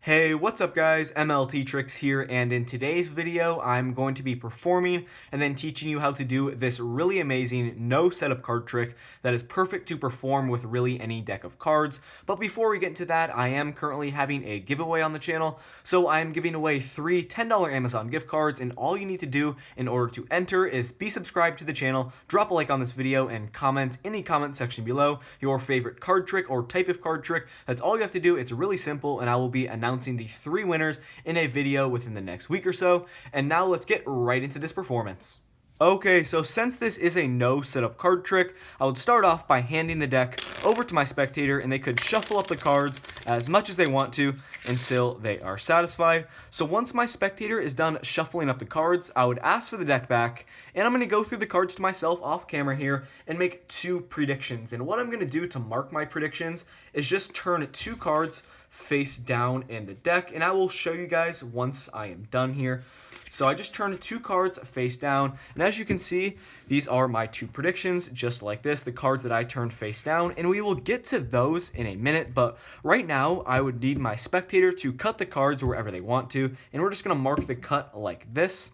Hey, what's up guys? MLT Tricks here, and in today's video, I'm going to be performing and then teaching you how to do this really amazing no setup card trick that is perfect to perform with really any deck of cards. But before we get into that, I am currently having a giveaway on the channel, so I am giving away 3 $10 Amazon gift cards, and all you need to do in order to enter is be subscribed to the channel, drop a like on this video, and comment in the comment section below your favorite card trick or type of card trick. That's all you have to do. It's really simple, and I will be announcing the 3 winners in a video within the next week or so. And now let's get right into this performance. Okay, so since this is a no setup card trick, I would start off by handing the deck over to my spectator, and they could shuffle up the cards as much as they want to until they are satisfied. So once my spectator is done shuffling up the cards, I would ask for the deck back, and I'm going to go through the cards to myself off camera here and make 2 predictions. And what I'm going to do to mark my predictions is just turn 2 cards face down in the deck, and I will show you guys once I am done here. So I just turned 2 cards face down, and as you can see, these are my 2 predictions, just like this, the cards that I turned face down, and we will get to those in a minute. But right now, I would need my spectator to cut the cards wherever they want to, and we're just going to mark the cut like this.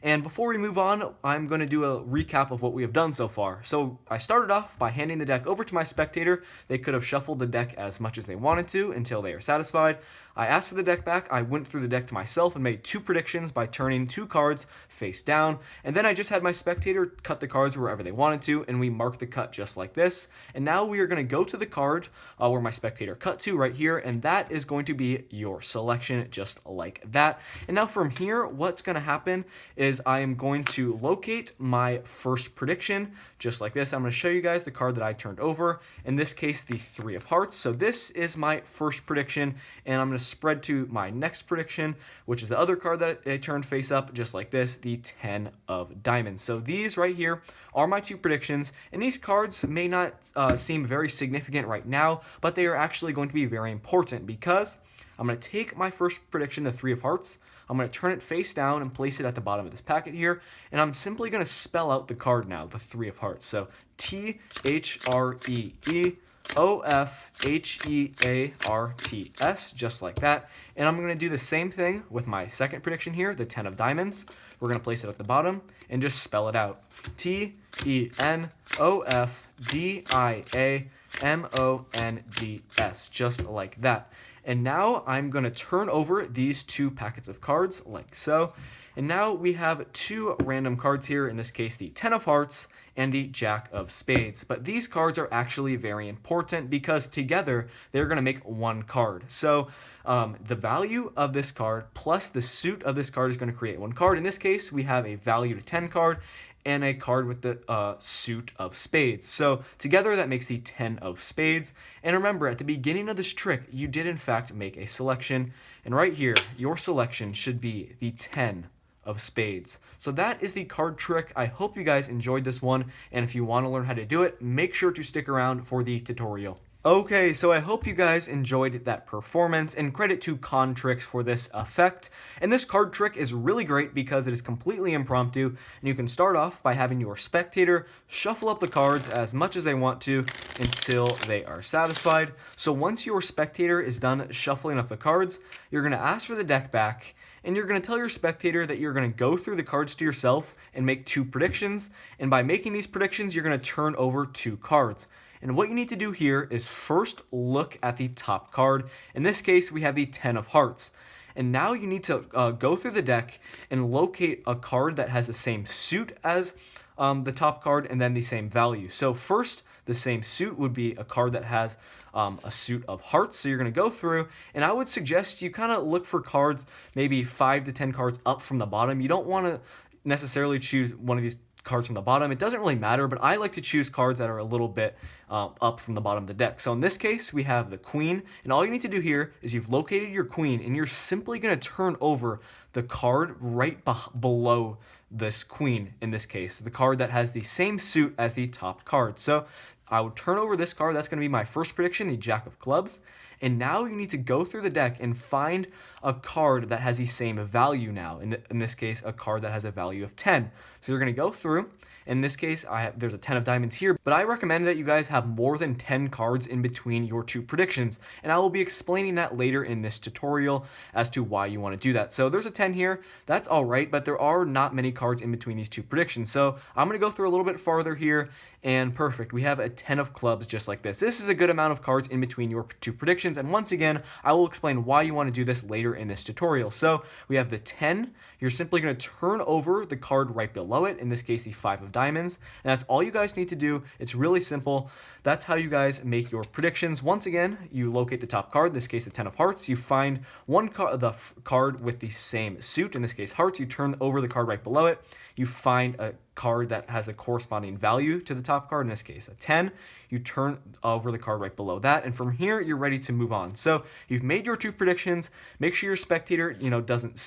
And before we move on, I'm going to do a recap of what we have done so far. So I started off by handing the deck over to my spectator. They could have shuffled the deck as much as they wanted to until they are satisfied. I asked for the deck back. I went through the deck to myself and made 2 predictions by turning 2 cards face down. And then I just had my spectator cut the cards wherever they wanted to, and we marked the cut just like this. And now we are going to go to the card where my spectator cut to right here, and that is going to be your selection, just like that. And now from here, what's going to happen is I am going to locate my first prediction just like this. I'm going to show you guys the card that I turned over, in this case the 3 of hearts. So this is my first prediction, and I'm going to spread to my next prediction, which is the other card that I turned face up just like this, the 10 of diamonds. So these right here are my 2 predictions, and these cards may not seem very significant right now, but they are actually going to be very important, because I'm going to take my first prediction, the 3 of hearts, I'm going to turn it face down and place it at the bottom of this packet here, and I'm simply going to spell out the card now, the 3 of hearts. So THREEOFHEARTS, just like that. And I'm going to do the same thing with my second prediction here, the 10 of diamonds. We're going to place it at the bottom and just spell it out. TENOFDIAMONDS, just like that. And now I'm going to turn over these 2 packets of cards like so. And now we have 2 random cards here, in this case the 10 of hearts and the Jack of spades. But these cards are actually very important because together they're going to make 1 card. So the value of this card plus the suit of this card is going to create 1 card. In this case, we have a value to 10 card and a card with the suit of spades. So together that makes the 10 of spades. And remember, at the beginning of this trick, you did in fact make a selection. And right here, your selection should be the 10 of spades. So that is the card trick. I hope you guys enjoyed this one, and if you want to learn how to do it, make sure to stick around for the tutorial. Okay, so I hope you guys enjoyed that performance, and credit to Contrix for this effect. And this card trick is really great because it is completely impromptu, and you can start off by having your spectator shuffle up the cards as much as they want to until they are satisfied. So once your spectator is done shuffling up the cards, you're going to ask for the deck back, and you're going to tell your spectator that you're going to go through the cards to yourself and make 2 predictions, and by making these predictions, you're going to turn over 2 cards. And what you need to do here is first look at the top card. In this case, we have the 10 of hearts. And now you need to go through the deck and locate a card that has the same suit as the top card and then the same value. So first, the same suit would be a card that has a suit of hearts. So you're going to go through, and I would suggest you kind of look for cards maybe 5 to 10 cards up from the bottom. You don't want to necessarily choose one of these cards from the bottom. It doesn't really matter, but I like to choose cards that are a little bit up from the bottom of the deck. So in this case, we have the queen, and all you need to do here is you've located your queen, and you're simply going to turn over the card right below this queen, in this case, the card that has the same suit as the top card. So I would turn over this card. That's going to be my first prediction, the Jack of clubs. And now you need to go through the deck and find a card that has the same value now. In this case, a card that has a value of 10. So you're going to go through, In this case, there's a 10 of diamonds here, but I recommend that you guys have more than 10 cards in between your two predictions, and I will be explaining that later in this tutorial as to why you want to do that. So there's a 10 here, that's all right, but there are not many cards in between these two predictions. So I'm going to go through a little bit farther here, and perfect, we have a 10 of clubs just like this. This is a good amount of cards in between your two predictions, and once again, I will explain why you want to do this later in this tutorial. So we have the 10, you're simply going to turn over the card right below it, in this case the 5 of diamonds, and that's all you guys need to do. It's really simple. That's how you guys make your predictions. Once again, you locate the top card, in this case the 10 of hearts, you find the card with the same suit, in this case hearts, you turn over the card right below it, you find a card that has the corresponding value to the top card, in this case a 10, you turn over the card right below that, and from here you're ready to move on. So you've made your two predictions. Make sure your spectator doesn't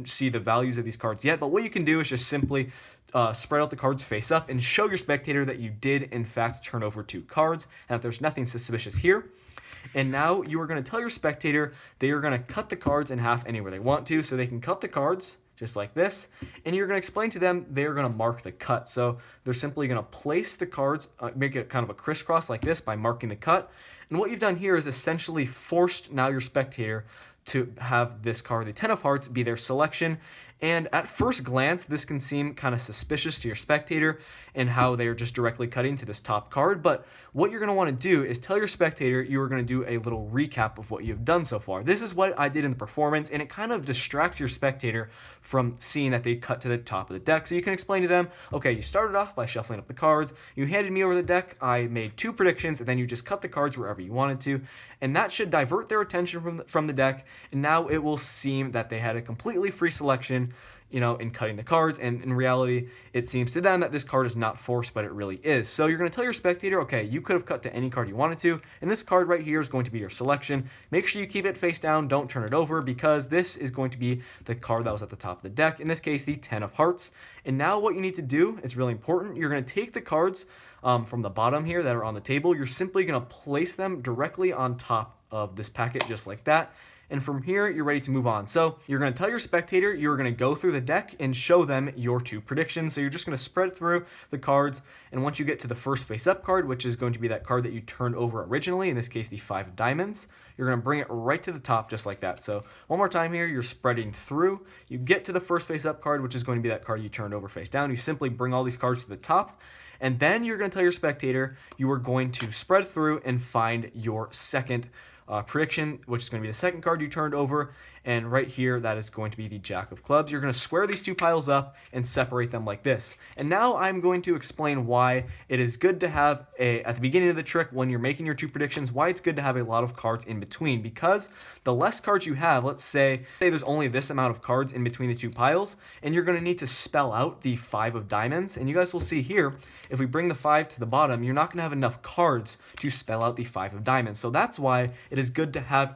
see the values of these cards yet, but what you can do is just simply spread out the cards face up and show your spectator that you did in fact turn over two cards, and that there's nothing suspicious here. And now you are going to tell your spectator they are going to cut the cards in half anywhere they want to, so they can cut the cards just like this, and you're going to explain to them they're going to mark the cut. So they're simply going to place the cards, make it kind of a crisscross like this by marking the cut. And what you've done here is essentially forced now your spectator to have this card, the 10 of hearts, be their selection. And at first glance, this can seem kind of suspicious to your spectator and how they're just directly cutting to this top card. But what you're going to want to do is tell your spectator you are going to do a little recap of what you've done so far. This is what I did in the performance, and it kind of distracts your spectator from seeing that they cut to the top of the deck. So you can explain to them, okay, you started off by shuffling up the cards, you handed me over the deck, I made two predictions, and then you just cut the cards wherever you wanted to. And that should divert their attention from the deck, and now it will seem that they had a completely free selection in cutting the cards, and in reality, it seems to them that this card is not forced, but it really is. So you're going to tell your spectator, okay, you could have cut to any card you wanted to, and this card right here is going to be your selection. Make sure you keep it face down, don't turn it over, because this is going to be the card that was at the top of the deck, in this case, the 10 of hearts. And now what you need to do, it's really important, you're going to take the cards from the bottom here that are on the table, you're simply going to place them directly on top of this packet, just like that. And from here, you're ready to move on. So you're going to tell your spectator you're going to go through the deck and show them your two predictions. So you're just going to spread through the cards, and once you get to the first face-up card, which is going to be that card that you turned over originally, in this case the 5 of diamonds, you're going to bring it right to the top just like that. So one more time here, you're spreading through. You get to the first face-up card, which is going to be that card you turned over face down. You simply bring all these cards to the top, and then you're going to tell your spectator you are going to spread through and find your second prediction, which is going to be the second card you turned over, and right here that is going to be the Jack of Clubs. You're going to square these two piles up and separate them like this. And now I'm going to explain why it is good to have at the beginning of the trick, when you're making your two predictions, why it's good to have a lot of cards in between, because the less cards you have, let's say there's only this amount of cards in between the two piles, and you're going to need to spell out the 5 of diamonds, and you guys will see here, if we bring the 5 to the bottom, you're not going to have enough cards to spell out the 5 of diamonds. So that's why it is good to have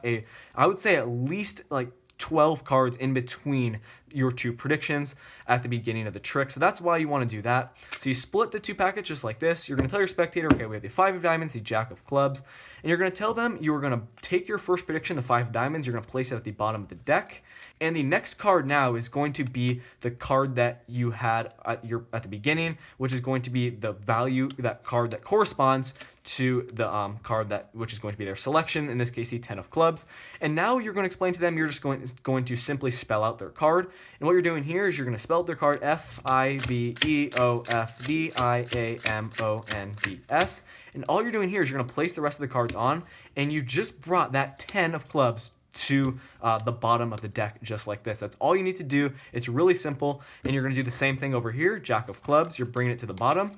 I would say at least like 12 cards in between your two predictions at the beginning of the trick. So that's why you want to do that. So you split the two packets just like this. You're going to tell your spectator, okay, we have the 5 of diamonds, the Jack of clubs, and you're going to tell them you are going to take your first prediction, the 5 of diamonds, you're going to place it at the bottom of the deck. And the next card now is going to be the card that you had at the beginning, which is going to be the value, that card that corresponds to the card which is going to be their selection, in this case the 10 of clubs. And now you're going to explain to them you're just going to simply spell out their card. And what you're doing here is you're going to spell out their card FIVEOFDIAMONDS. And all you're doing here is you're going to place the rest of the cards on, and you just brought that 10 of clubs to the bottom of the deck just like this. That's all you need to do. It's really simple, and you're going to do the same thing over here. Jack of clubs, you're bringing it to the bottom,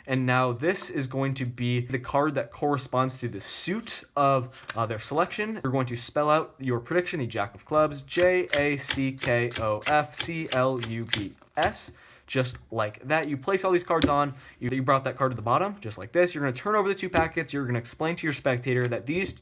and now this is going to be the card that corresponds to the suit of their selection. You're going to spell out your prediction, the Jack of clubs, JACKOFCLUBS. Just like that. You place all these cards on, you brought that card to the bottom, just like this. You're going to turn over the two packets. You're going to explain to your spectator that these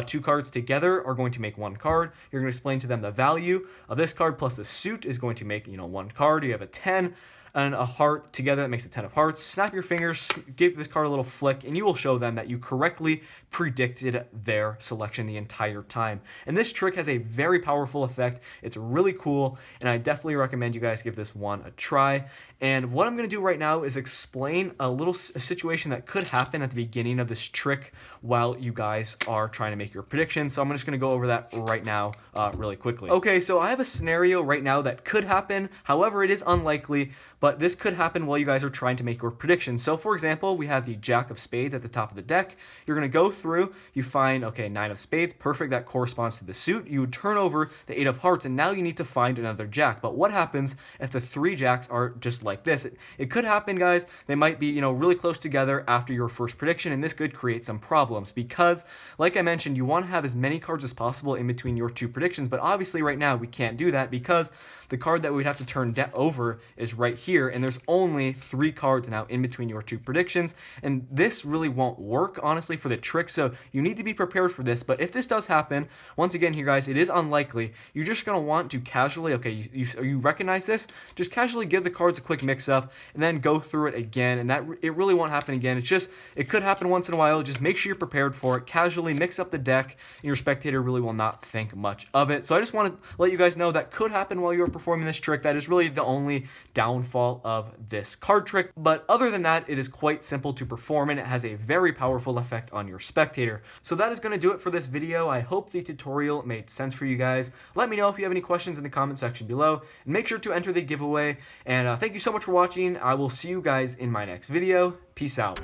two cards together are going to make one card. You're going to explain to them the value of this card plus the suit is going to make, one card. You have a 10 and a heart together that makes a 10 of hearts. Snap your fingers, give this card a little flick, and you will show them that you correctly predicted their selection the entire time. And this trick has a very powerful effect. It's really cool, and I definitely recommend you guys give this one a try. And what I'm going to do right now is explain a situation that could happen at the beginning of this trick while you guys are trying to make your prediction. So I'm just going to go over that right now really quickly. Okay, so I have a scenario right now that could happen. However, it is unlikely, but this could happen while you guys are trying to make your prediction. So for example, we have the Jack of Spades at the top of the deck. You're going to go through, you find, okay, 9 of Spades, perfect, that corresponds to the suit. You would turn over the 8 of Hearts, and now you need to find another Jack. But what happens if the 3 Jacks are just like this? It could happen, guys. They might be, really close together after your first prediction, and this could create some problems because, like I mentioned, you want to have as many cards as possible in between your 2 predictions, but obviously right now we can't do that because the card that we'd have to turn over is right here, and there's only 3 cards now in between your 2 predictions, and this really won't work, honestly, for the trick, so you need to be prepared for this. But if this does happen, once again here, guys, it is unlikely. You're just going to want to casually, okay, you recognize this, just casually give the cards a quick mix-up, and then go through it again, and that it really won't happen again. It could happen once in a while. Just make sure you're prepared for it. Casually mix up the deck, and your spectator really will not think much of it. So I just want to let you guys know that could happen while you're performing this trick. That is really the only downfall of this card trick, but other than that, it is quite simple to perform, and it has a very powerful effect on your spectator. So that is going to do it for this video. I hope the tutorial made sense for you guys. Let me know if you have any questions in the comment section below, and make sure to enter the giveaway. And thank you so much for watching. I will see you guys in my next video. Peace out.